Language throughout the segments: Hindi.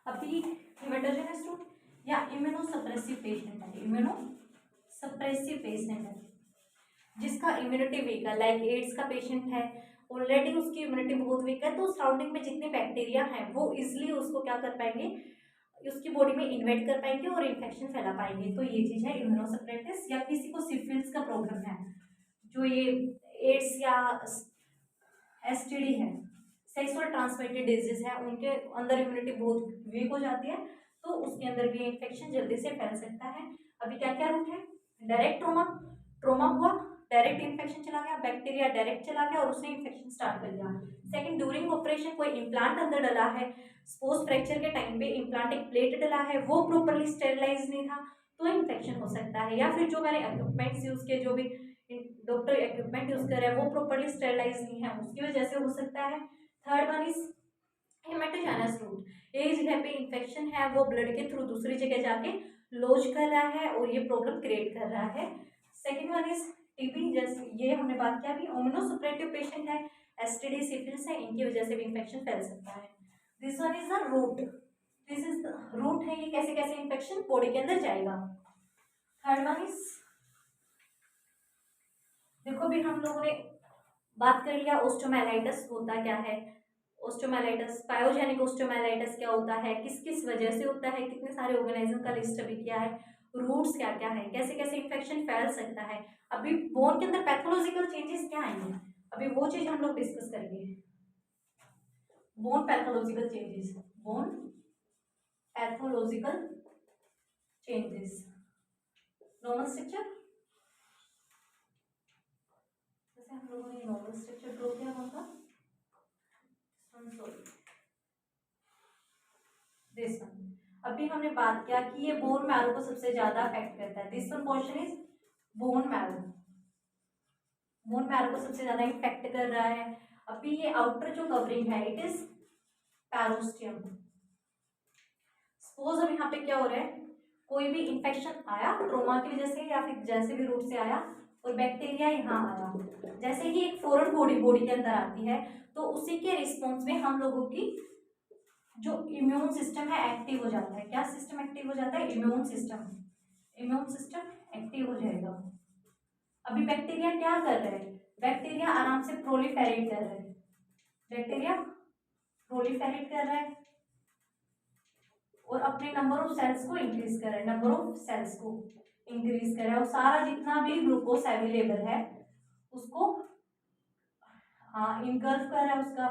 अभी हेमेटोजेनस रूट या इम्यूनोसप्रेसिव पेशेंट है, इम्यूनोसप्रेसिव पेशेंट है जिसका इम्यूनिटी वीक है, लाइक एड्स का पेशेंट है, ऑलरेडी उसकी इम्यूनिटी बहुत वीक है, तो सराउंडिंग में जितने बैक्टीरिया हैं वो इजिली उसको क्या कर पाएंगे, उसकी बॉडी में इन्वेट कर पाएंगे और इन्फेक्शन फैला पाएंगे। तो ये चीज है इम्यूनोसप्रेसिस। या किसी को सिफिलिस का प्रॉब्लम है, जो ये एड्स या एसटीडी है, सेक्सुअल ट्रांसमिटेड डिजीज है, उनके अंदर इम्यूनिटी बहुत वीक हो जाती है, तो उसके अंदर भी इन्फेक्शन जल्दी से फैल सकता है। अभी क्या क्या रूट है, डायरेक्ट ट्रोमा हुआ, डायरेक्ट इन्फेक्शन चला गया, बैक्टीरिया डायरेक्ट चला गया और उसने इन्फेक्शन स्टार्ट कर दिया। सेकंड, ड्यूरिंग ऑपरेशन कोई इम्प्लांट अंदर डला है, सपोज फ्रैक्चर के टाइम पे इम्प्लांट एक प्लेट डला है, वो प्रॉपरली स्टेरिलाइज नहीं था, तो इन्फेक्शन हो सकता है। या फिर जो मैंने इक्विपमेंट्स यूज किए, जो भी डॉक्टर इक्विपमेंट यूज कर रहे हैं वो प्रॉपरली स्टेरिलाइज नहीं है, उसकी वजह से हो सकता है। Third one is haematogenous route, एक जगह पे इन्फेक्शन है, वो ब्लड के थ्रू दूसरी जगह जाके लॉज कर रहा है और ये प्रॉब्लम क्रिएट कर रहा है। सेकेंड वन इज टीबी, जैसे ये हमने बात किया अभी, इम्यूनोसप्रेसिव पेशेंट है, एसटीडी सिफिलिस है, इनकी वजह से भी इन्फेक्शन फैल सकता है। This one is the route, this is route है, ये कैसे कैसे इन्फेक्शन बॉडी के अंदर जाएगा। थर्ड वन इज, देखो भी हम लोगों ने बात कर लिया ओस्टोमाइलाइटिस होता क्या है, ओस्टोमाइलाइटिस, पायोजेनिक ओस्टोमाइलाइटिस क्या होता है, किस किस वजह से होता है, कितने सारे ऑर्गेनिज्म का लिस्ट अभी किया है, रूट्स क्या क्या है, कैसे कैसे इन्फेक्शन फैल सकता है। अभी बोन के अंदर पैथोलॉजिकल चेंजेस क्या आएंगे, अभी वो चीज हम लोग डिस्कस करेंगे। Bone pathological changes, bone pathological changes, normal structure, जैसे हम लोगों ने नॉर्मल स्ट्रक्चर ड्रॉ किया होगा, दिस वन। अभी हमने बात किया कि ये बोन मैरो को सबसे ज्यादा अफेक्ट करता है, this one portion is bone marrow, bone marrow को सबसे ज्यादा इफेक्ट कर रहा है। अभी ये आउटर जो कवरिंग है इट इज पैरोस्टियम। सपोज अब यहाँ पे क्या हो रहा है, कोई भी इंफेक्शन आया ट्रोमा की वजह से या फिर जैसे भी रूट से आया और बैक्टीरिया यहाँ आया, जैसे ही एक फॉरेन बॉडी के अंदर आती है तो उसी के रिस्पॉन्स में हम लोगों की जो इम्यून सिस्टम है एक्टिव हो जाता है। क्या सिस्टम एक्टिव हो जाता है, इम्यून सिस्टम एक्टिव हो जाएगा। अभी बैक्टीरिया क्या कर रहे हैं, बैक्टीरिया आराम से प्रोलिफेरेट कर रहे हैं, बैक्टीरिया प्रोलिफेरेट कर रहा है और अपने नंबर ऑफ सेल्स को इंक्रीज कर रहा है, नंबर ऑफ सेल्स को इंक्रीज कर रहा है और सारा जितना भी ग्लूकोज अवेलेबल है उसको इनकल्फ कर रहा है उसका।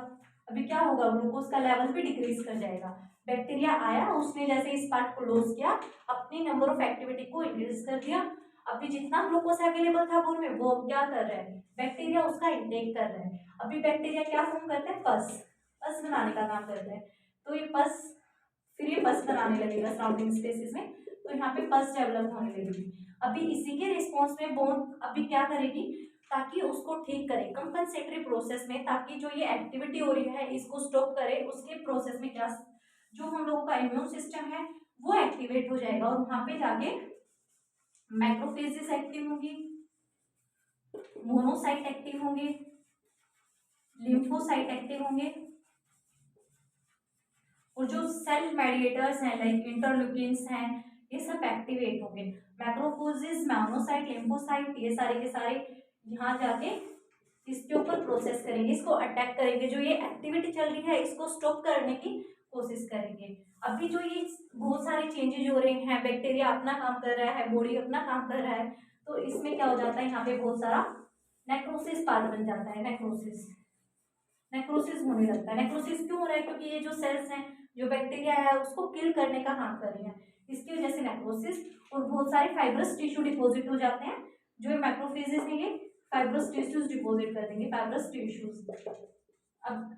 अभी क्या होगा, ग्लूकोज का लेवल भी डिक्रीज कर जाएगा। बैक्टीरिया आया, उसने जैसे इस पार्ट को लॉस किया, अपनी नंबर ऑफ एक्टिविटी को इंक्रीज कर दिया। अभी जितना ग्लूकोज अवेलेबल था बोन में वो अब क्या कर रहा है, बैक्टीरिया उसका इंटेक कर रहा है। अभी बैक्टीरिया क्या फॉर्म करता है, पस बनाने का काम करता है। तो ये पस, फिर ये पस बनाने लगेगा सराउंडिंग स्पेसिस में, तो यहाँ पे पस डेवलप होने लगेगी। अभी इसी के रिस्पॉन्स में बोन अभी क्या करेगी, ताकि उसको ठीक करे कंपनसेटरी प्रोसेस में, ताकि जो ये एक्टिविटी हो रही है इसको स्टॉप करे, उसके प्रोसेस में क्या जो हम लोगों का इम्यून सिस्टम है वो एक्टिवेट हो जाएगा और वहां पे जाके मैक्रोफेजेस एक्टिव होंगी, मोनोसाइट एक्टिव होंगे, लिम्फोसाइट एक्टिव होंगे और जो सेल मेडिएटर्स हैं लाइक इंटरल्यूकिन्स हैं ये सब एक्टिवेट होंगे। मैक्रोफेजेस, मोनोसाइट, लिम्फोसाइट ये सारे के सारे यहाँ जाके इसके ऊपर प्रोसेस करेंगे, इसको अटैक करेंगे, जो ये एक्टिविटी चल रही है इसको स्टॉप करने की कोशिश करेंगे। अभी जो ये बहुत सारे चेंजेस हो रहे हैं, बैक्टीरिया अपना काम कर रहा है, बॉडी अपना काम कर रहा है, तो इसमें क्या हो जाता है, यहाँ पे बहुत सारा नेक्रोसिस पार्ट बन जाता है, नेक्रोसिस होने लगता है। नेक्रोसिस क्यों हो रहा है, क्योंकि ये जो सेल्स हैं, जो बैक्टीरिया है उसको किल करने का काम कर रही है, इसकी वजह से नेक्रोसिस। और बहुत सारे फाइब्रस टिश्यू डिपॉजिट हो जाते हैं, जो मैक्रोफेजेस हैं ये फाइब्रस टिश्यूज डिपॉजिट कर देंगे, फाइब्रस टिश्यूज। अब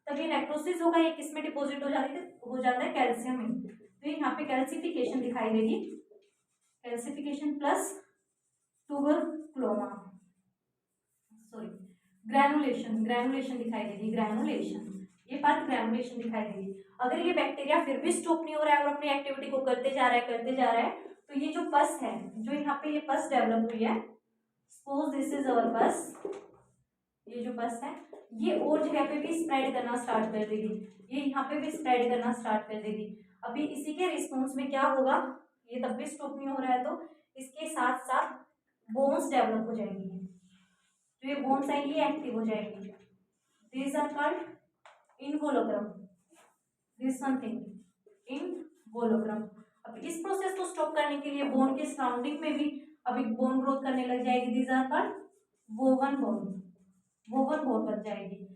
तब ये नेक्रोसिस होगा, ये किस में डिपॉजिट हो जाता है कैल्शियम में, तो यहाँ पे कैल्सिफिकेशन दिखाई देगी, कैल्सिफिकेशन प्लस ट्यूबरक्लोमा, सॉरी ग्रैनुलेशन दिखाई देगी, ये बात ग्रैनुलेशन दिखाई देगी। अगर ये बैक्टीरिया फिर भी स्टॉप नहीं हो रहा है और अपनी एक्टिविटी को करते जा रहा है तो ये जो पस है, जो यहाँ पे ये पस डेवलप हुई है, सपोज दिस इज अवर पस, ये जो पस है ये और जगह पे भी स्प्रेड करना स्टार्ट कर देगी, ये यहाँ पे भी स्प्रेड करना स्टार्ट कर देगी। अभी इसी के रिस्पॉन्स में क्या होगा, ये तब भी स्टॉप नहीं हो रहा है तो इसके साथ साथ बोन्स डेवलप हो जाएंगी, तो ये बोन्स आएंगी एक्टिव हो जाएंगी। These are called involucrum, this one thing involucrum. अब इस प्रोसेस को स्टॉप करने के लिए बोन के सराउंडिंग में भी अभी बोन ग्रोथ करने लग जाएगी, these are called woven bone, woven bone बन जाएगी।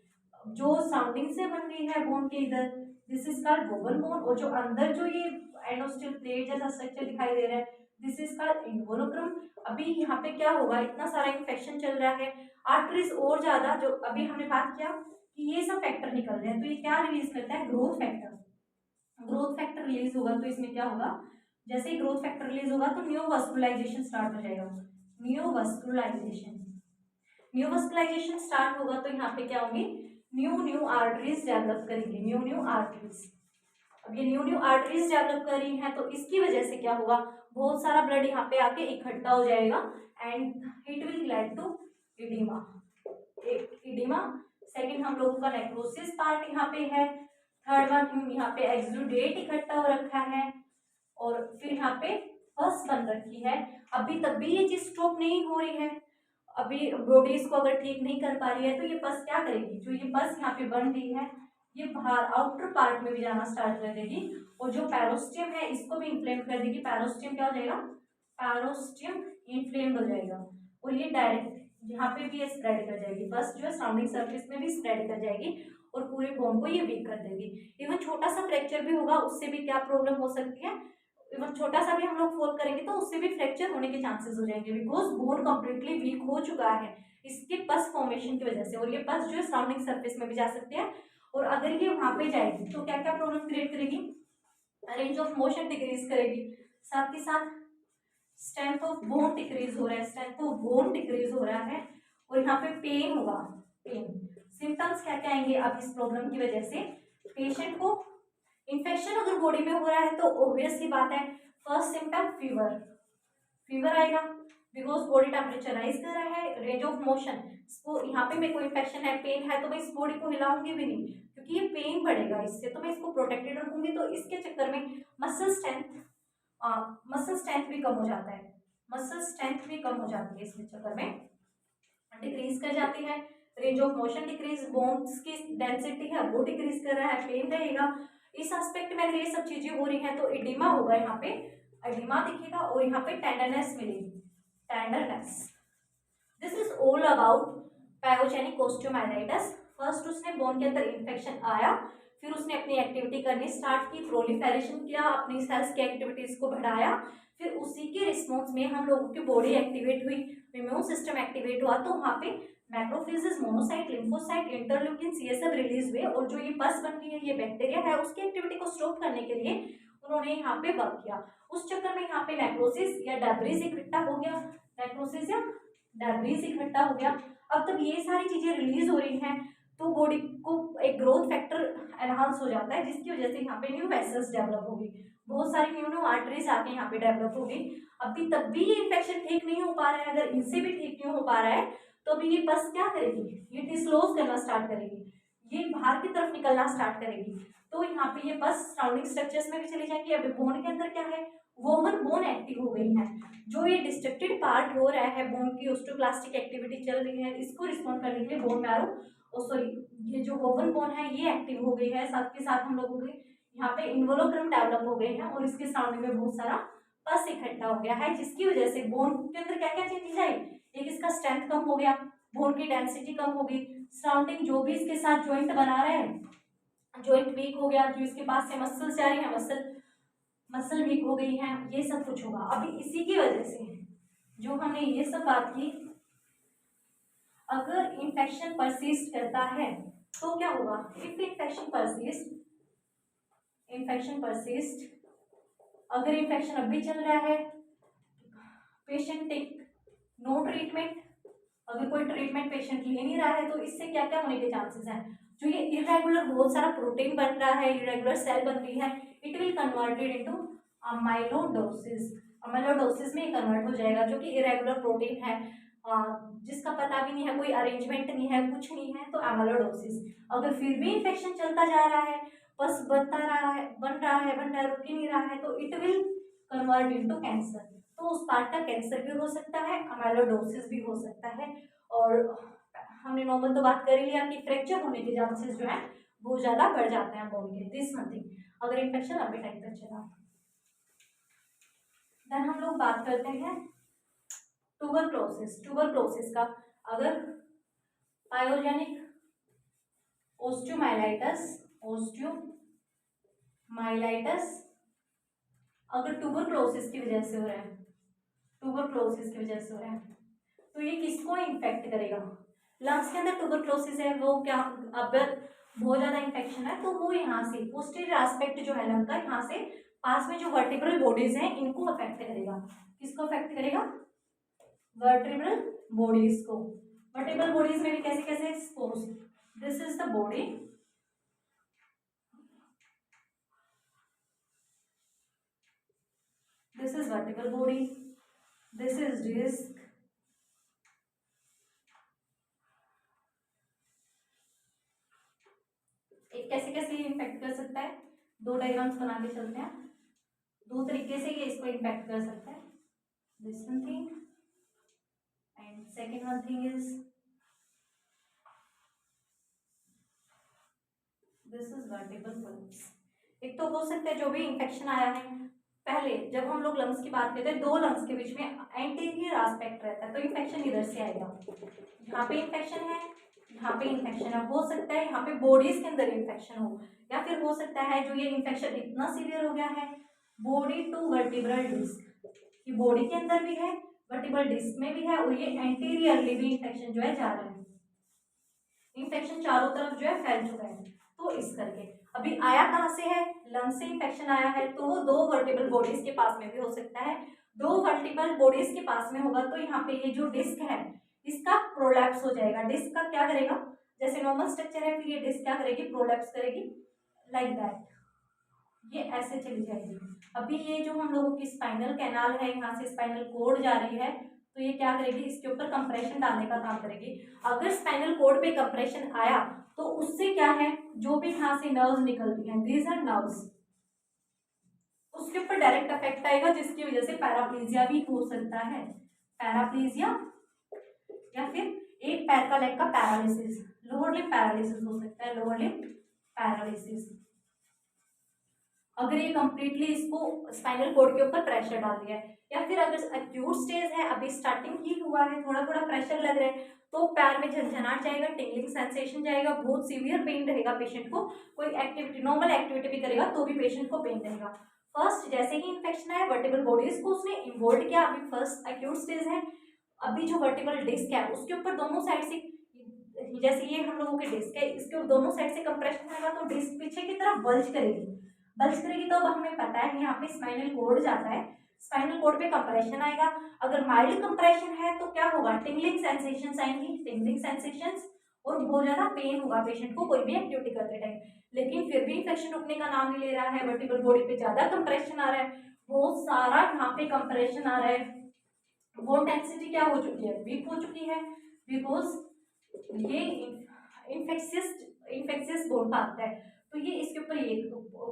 जो सराउंडिंग से बन रही है बोन के इधर, this is called woven bone, और जो अंदर जो ये एंडोस्टिल प्लेट जैसा स्ट्रक्चर दिखाई दे रहा है, दिस इज कॉल्ड इनवोलोग्राम। अभी यहाँ पे क्या होगा, इतना सारा इन्फेक्शन चल रहा है, आर्टरीज और ज्यादा, जो अभी हमने बात किया कि ये सब फैक्टर निकल रहे हैं, तो ये क्या रिलीज करता है, growth factor. Growth factor release होगा तो इसमें क्या होगा, जैसे ही ग्रोथ फैक्टर रिलीज होगा तो न्यूवस्कुलाइजेशन स्टार्ट हो जाएगा। न्यूवस्कुलाइजेशन, न्यूवस्कुलाइजेशन स्टार्ट होगा तो यहाँ पे क्या होंगे, न्यू आर्टरीज डेवलप करेंगे, न्यू आर्टरीज। अब ये न्यू आर्टरीज डेवलप कर रही हैं तो इसकी वजह से क्या होगा, बहुत सारा ब्लड यहाँ पे आके इकट्ठा हो जाएगा and it will lead to oedema, oedema. Second हम लोगों का नेक्रोसिस पार्ट यहाँ पे है। थर्ड वन यहाँ पे एक्सुडेट इकट्ठा हो रखा है, और फिर यहाँ पे पस बन रखी है। अभी तब भी ये चीज स्टॉप नहीं हो रही है, अभी बॉडी इसको अगर ठीक नहीं कर पा रही है तो ये पस क्या करेगी, जो ये पस यहाँ पे बन रही है ये बाहर आउटर पार्ट में भी जाना स्टार्ट कर देगी, और जो पेरोस्टियम है इसको भी इन्फ्लेम कर देगी। पेरोस्टियम क्या हो जाएगा, पेरोस्टियम इन्फ्लेम्ड हो जाएगा, और ये डायरेक्ट यहाँ पे भी स्प्रेड कर जाएगी, पस जो है सराउंडिंग सरफेस में भी स्प्रेड कर जाएगी और पूरे बोन को ये वीक कर देगी। इवन छोटा सा फ्रैक्चर भी होगा उससे भी क्या प्रॉब्लम हो सकती है, इवन छोटा सा भी हम लोग फॉल करेंगे तो उससे भी फ्रैक्चर होने के चांसेस हो जाएंगे, बिकॉज बोन कंप्लीटली वीक हो चुका है इसके पस फॉर्मेशन की वजह से, और ये पस जो है सराउंडिंग सरफेस में भी जा सकती है, और अगर ये वहां पे जाएगी तो क्या क्या प्रॉब्लम क्रिएट करेगी, रेंज ऑफ मोशन डिक्रीज करेगी, साथ ही साथ स्ट्रेंथ ऑफ बोन डिक्रीज हो रहा है, स्ट्रेंथ ऑफ बोन डिक्रीज हो रहा है, और यहाँ पे पेन होगा, पेन। सिम्टम्स क्या क्या आएंगे अब इस प्रॉब्लम की वजह से, पेशेंट को इन्फेक्शन अगर बॉडी में हो रहा है तो ऑब्वियस सी बात है, फर्स्ट सिम्टम फीवर, फीवर आएगा बिकॉज बॉडी टेम्परेचर राइज कर रहा है। रेंज ऑफ मोशन, यहाँ पे मेरे को इन्फेक्शन है, पेन है, तो मैं इस बॉडी को हिलाऊंगी भी नहीं क्योंकि ये पेन बढ़ेगा इससे, तो मैं इसको प्रोटेक्टेड रखूंगी, तो इसके चक्कर में मसल स्ट्रेंथ भी कम हो जाता है, मसल स्ट्रेंथ भी कम हो जाती है, इसके चक्कर में डिक्रीज कर जाती है। Range of motion decrease, bones की डेंसिटी है वो डिक्रीज कर रहा है, पेन रहेगा। इस एस्पेक्ट में अगर ये सब चीजें हो रही हैं तो एडिमा होगा, यहाँ पे एडिमा दिखेगा, और यहाँ पे टेंडरनेस मिलेगी, tenderness. This is all about pyogenic osteomyelitis. First उसने बोन के अंदर इन्फेक्शन आया, फिर उसने अपनी एक्टिविटी करनी स्टार्ट की, प्रोलिफेरेशन किया, अपनी सेल्स की एक्टिविटीज को बढ़ाया, फिर उसी के रिस्पॉन्स में हम लोगों की बॉडी एक्टिवेट हुई, इम्यून सिस्टम एक्टिवेट हुआ, तो वहाँ पे मैक्रोफेजेस, मोनोसाइट, लिम्फोसाइट, इंटरल्यूकिन, ये सब रिलीज हुए, और जो ये पस बन रही है ये बैक्टीरिया है, उसकी एक्टिविटी को स्टॉप करने के लिए उन्होंने यहाँ पे वर्क किया। उस चक्कर में यहाँ पे नेक्रोसिस या डेब्रिस इकट्ठा हो गया, नेक्रोसिस या डेब्रिस इकट्ठा हो गया। अब तब ये सारी चीजें रिलीज हो रही हैं तो बॉडी को एक ग्रोथ फैक्टर एनहांस हो जाता है, जिसकी वजह से यहाँ पे न्यू वेसल्स डेवलप होगी, बहुत सारी न्यू आर्टरीज आके यहाँ पे डेवलप होगी। अभी तब भी ये इन्फेक्शन ठीक नहीं हो पा रहा है, अगर इनसे भी ठीक नहीं हो पा रहा है तो अभी ये पस क्या करेगी, ये डिस्क्लोज करना स्टार्ट करेगी, ये बाहर की तरफ निकलना स्टार्ट करेगी, तो यहाँ पे ये पस सराउंडिंग स्ट्रक्चर्स में भी चली जाएगी। अभी बोन के अंदर क्या है, वोवन बोन एक्टिव हो गई है, जो ये डिस्ट्रक्टेड पार्ट हो रहा है, बोन की ऑस्टियोक्लास्टिक एक्टिविटी चल रही है, इसको रिस्पॉन्ड करने के लिए बोन मैरो, सॉरी ये जो वोवन बोन है ये एक्टिव हो गई है, साथ के साथ हम लोगों के यहाँ पे इन्वोलोग्राम डेवलप हो गए हैं, और इसके सराउंडिंग में बहुत सारा पस इकट्ठा हो गया है, जिसकी वजह से बोन के अंदर क्या क्या चेंजेस आई, एक इसका स्ट्रेंथ कम हो गया, बोन की डेंसिटी कम हो गई, सराउंडिंग जो भी इसके साथ ज्वाइंट बना रहे हैं ज्वाइंट वीक हो गया, जो इसके पास से मसल जा रही है मसल वीक हो गई है, ये सब कुछ होगा। अभी इसी की वजह से जो हमने ये सब बात की, अगर इन्फेक्शन परसिस्ट करता है तो क्या होगा, इफ इन्फेक्शन परसिस्ट, अगर इन्फेक्शन अब भी चल रहा है, पेशेंट टेक नो ट्रीटमेंट, अगर कोई ट्रीटमेंट पेशेंट ले नहीं रहा है तो इससे क्या क्या होने के चांसेस हैं, जो ये इरेगुलर बहुत सारा प्रोटीन बन रहा है, इरेगुलर सेल बन रही है, इट विल कन्वर्टेड इनटू अमाइलोडोसिस, अमाइलोडोसिस में कन्वर्ट हो जाएगा, जो कि इरेगुलर प्रोटीन है, जिसका पता भी नहीं है, कोई अरेंजमेंट नहीं है, कुछ नहीं है, तो एमाइलोइडोसिस। अगर फिर भी इन्फेक्शन चलता जा रहा है, बस बन रहा है, रुक ही नहीं रहा है, तो it will convert into cancer. तो उस पार्ट का कैंसर भी हो सकता है, एमाइलोइडोसिस भी हो सकता है। और हमने नॉर्मल तो बात कर ही लिया कि फ्रैक्चर होने के चांसेस जो है वो ज्यादा बढ़ जाते हैं बोन के, दिस नथिंग, अगर इन्फेक्शन लंबे टाइम तक चला। देन हम लोग बात करते हैं ट्यूबरक्लोसिस। ट्यूबरक्लोसिस का अगर पायोजेनिक ओस्टियोमाइलाइटिस अगर ट्यूबरक्लोसिस की वजह से हो रहा है, ट्यूबरक्लोसिस की वजह से हो रहा है, तो ये किसको इन्फेक्ट करेगा? लंग्स के अंदर ट्यूबरक्लोसिस है, वो क्या, अगर बहुत ज्यादा इन्फेक्शन है तो वो यहाँ से पोस्टीरियर एस्पेक्ट जो है लंग का, यहाँ से पास में जो वर्टिब्रल बॉडीज हैं इनको अफेक्ट करेगा। किसको अफेक्ट करेगा? वर्टिब्रल बॉडीज को। वर्टिब्रल बॉडीज में भी कैसे कैसे spores, this is the body, this is vertebral body, this is disc, एक कैसे कैसे इम्पैक्ट कर सकता है, दो डायग्राम्स बना के चलते हैं, दो तरीके से ये इसको इम्पैक्ट कर सकता है, this one thing and second one thing is this is vertebral collapse. एक तो हो सकता है जो भी इन्फेक्शन आया है, पहले जब हम लोग लंग्स की बात करते हैं, दो लंग्स के बीच में एंटीरियर एस्पेक्ट रहता है, तो इन्फेक्शन इधर से आएगा, यहाँ पे इन्फेक्शन है, यहाँ पे इन्फेक्शन है, हो सकता है यहाँ पे बॉडीज के अंदर इन्फेक्शन हो, या फिर हो सकता है जो ये इन्फेक्शन इतना सीवियर हो गया है बॉडी टू वर्टिब्रल डिस्क, कि बॉडी के अंदर भी है, वर्टिब्रल डिस्क में भी है, और ये एंटीरियरली भी इन्फेक्शन जो है जा रहा है, इन्फेक्शन चारों तरफ जो है फैल चुका है। तो इस करके अभी आया कहाँ से है? लंग से इन्फेक्शन आया है, तो वो दो वर्टिब्रल बॉडीज के पास में भी हो सकता है, दो वर्टिब्रल बॉडीज के पास में होगा तो यहाँ पे ये जो डिस्क है इसका प्रोलैप्स हो जाएगा। डिस्क का क्या करेगा, जैसे नॉर्मल स्ट्रक्चर है, फिर ये डिस्क क्या करेगी? प्रोलैप्स करेगी, लाइक दैट, ये ऐसे चली जाएगी। अभी ये जो हम लोगों की स्पाइनल कैनाल है, यहाँ से स्पाइनल कोड जा रही है, तो ये क्या करेगी? इसके ऊपर कंप्रेशन डालने का काम करेगी। अगर स्पाइनल कोड पे कंप्रेशन आया तो उससे क्या है, जो भी यहाँ से नर्व्स निकलती हैं, दीज आर नर्व्स, उसके ऊपर डायरेक्ट इफेक्ट आएगा, जिसकी वजह से पैराप्लीजिया भी हो सकता है, पैराप्लीजिया, या फिर एक पैर का लेग का पैरालिसिस, लोअर लिम्ब पैरालिसिस हो सकता है, लोअर लिम्ब पैरालिसिस, अगर ये कंप्लीटली इसको स्पाइनल कोड के ऊपर प्रेशर डाल दिया है। या फिर अगर एक्यूट स्टेज है, अभी स्टार्टिंग ही हुआ है, थोड़ा थोड़ा प्रेशर लग रहा है, तो पैर में झंझनाट जाएगा, टिंगलिंग सेंसेशन जाएगा, बहुत सीवियर पेन रहेगा पेशेंट को, कोई एक्टिविटी नॉर्मल एक्टिविटी भी करेगा तो भी पेशेंट को पेन रहेगा। फर्स्ट जैसे ही इन्फेक्शन है, वर्टिब्रल बॉडीज को उसने इन्वॉल्व किया, अभी फर्स्ट एक्यूट स्टेज है, अभी जो वर्टिब्रल डिस्क है उसके ऊपर दोनों साइड से, जैसे ये हम लोगों के डिस्क है, इसके दोनों साइड से कंप्रेशन आएगा तो डिस्क पीछे की तरफ बल्ज करेगी, तो अब हमें पता है यहाँ पे स्पाइनल कोड जाता है, स्पाइनल कोड पे कंप्रेशन आएगा, अगर माइल्ड कंप्रेशन है तो क्या होगा? टिंगलिंग सेंसेशंस आएंगी, टिंगलिंग सेंसेशंस, और बहुत ज्यादा पेन होगा पेशेंट को कोई भी एक्टिविटी करते टाइम। लेकिन फिर भी इन्फेक्शन रुकने का नाम नहीं ले रहा है, वर्टिब्रल बॉडी पे ज्यादा कंप्रेशन आ रहा है, बहुत सारा यहाँ पे कंप्रेशन आ रहा है, बोन डेंसिटी क्या हो चुकी है? वीक हो चुकी है, बिकॉज ये इन्फेक्शियस बोन पार्ट है, तो ये इसके ऊपर ये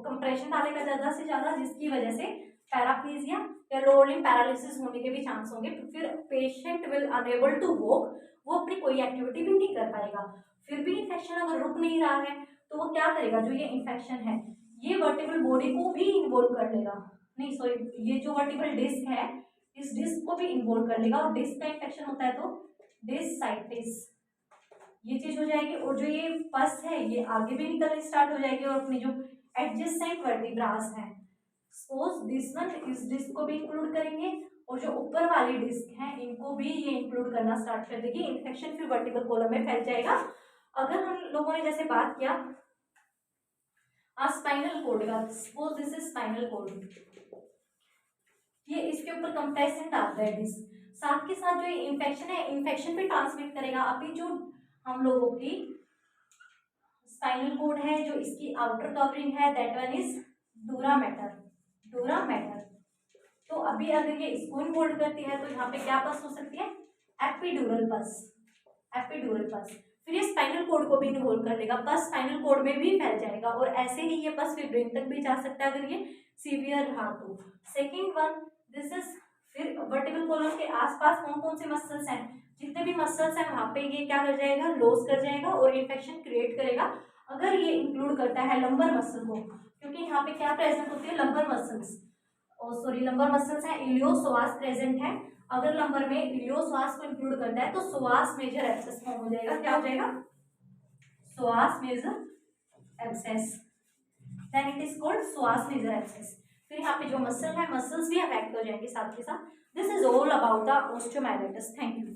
कंप्रेशन डालेगा ज्यादा से ज्यादा, जिसकी वजह से पैराप्लीजिया या लोअर लिम्ब पैरालिसिस होने के भी चांस होंगे, फिर patient will unable to walk, वो अपनी कोई एक्टिविटी भी नहीं कर पाएगा। फिर भी इन्फेक्शन अगर रुक नहीं रहा है तो वो क्या करेगा? जो ये इन्फेक्शन है ये वर्टिब्रल बॉडी को भी इन्वॉल्व कर लेगा, नहीं सॉरी, ये जो वर्टिब्रल डिस्क है इस डिस्क को भी इन्वॉल्व कर लेगा, और डिस्क का इन्फेक्शन होता है तो डिस्क ये चीज हो जाएगी, और जो ये पस है ये आगे भी निकलने स्टार्ट हो जाएगी, और अपनी जो एडजेसेंट वर्टिब्रास है, सपोज दिस वन, इस डिस्क को भी इंक्लूड करेंगे, और जो ऊपर वाली डिस्क है इनको भी ये इंक्लूड करना स्टार्ट कर देगी, इन्फेक्शन फिर वर्टिब्रल कॉलम में फैल जाएगा। अगर हम लोगों ने जैसे बात किया स्पाइनल कोड का, suppose this is spinal cord, ये इसके ऊपर कंप्रेशन डालता है डिस्क, साथ के साथ जो ये इन्फेक्शन है इन्फेक्शन भी ट्रांसमिट करेगा। अभी जो हम लोगों की स्पाइनल कोड है, जो इसकी आउटर कवरिंग है, दैट वन इज डूरा मैटर। तो अभी अगर ये इसको इन्वॉल्व करती है तो यहाँ पे क्या पस हो सकती है? एपिड्यूरल पस, एपिड्यूरल पस। फिर ये स्पाइनल कोड को भी इन्वॉल्व कर लेगा, पस स्पाइनल कोड में भी फैल जाएगा और ऐसे ही ये पस फिर ब्रेन तक भी जा सकता है अगर ये सीवियर रहा तो। सेकेंड वन, दिस इज, फिर वर्टिब्रल कॉलम के आसपास कौन कौन से मसल्स हैं, जितने भी मसल्स हैं वहां पे ये क्या कर जाएगा, लॉस कर जाएगा और इन्फेक्शन क्रिएट करेगा अगर ये इंक्लूड करता है लंबर मसल को, क्योंकि यहाँ पे क्या प्रेजेंट होती है, lumbar muscles, sorry lumbar muscles है, इलियोसोआस प्रेजेंट है। अगर लंबर में इलियोसोआस को इंक्लूड करता है तो सोआस मेजर एब्सेस फॉर्म हो जाएगा, क्या हो जाएगा, psoas major abscess, then it is called psoas major abscess. फिर यहाँ पे जो मसल है, मसल्स भी अफेक्ट हो जाएंगे साथ के साथ। This is all about the osteomyelitis. Thank you.